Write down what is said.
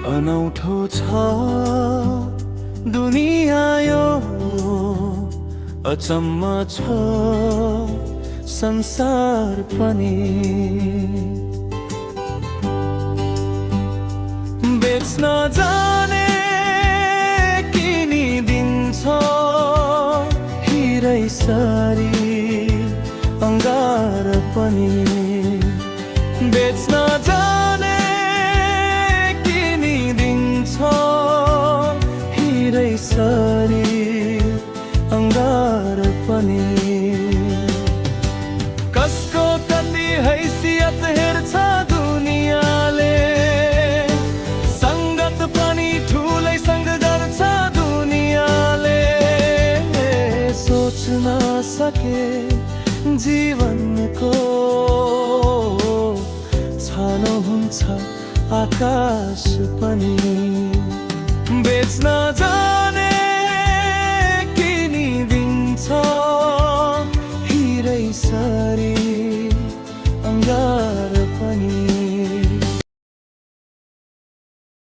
अनौठो छ दुनिया यो, अचम्म छ संसार पनि। बेच्न जाने किनिदिन्छ हिरै सरी अंगार पनि। बेच्न जाने किनिदिन्छ हिरै सरी अंगार पनि। कसको कति हैसियत हेर्छ दुनियाँले, संगत पनि ठुलै संग गर्छ दुनियाँले। सोच्न सके जीवनको छानो हुन्छ आकाश पनि। बेच्न जाने किनिदिन्छ हिरै सरी अंगार पनि।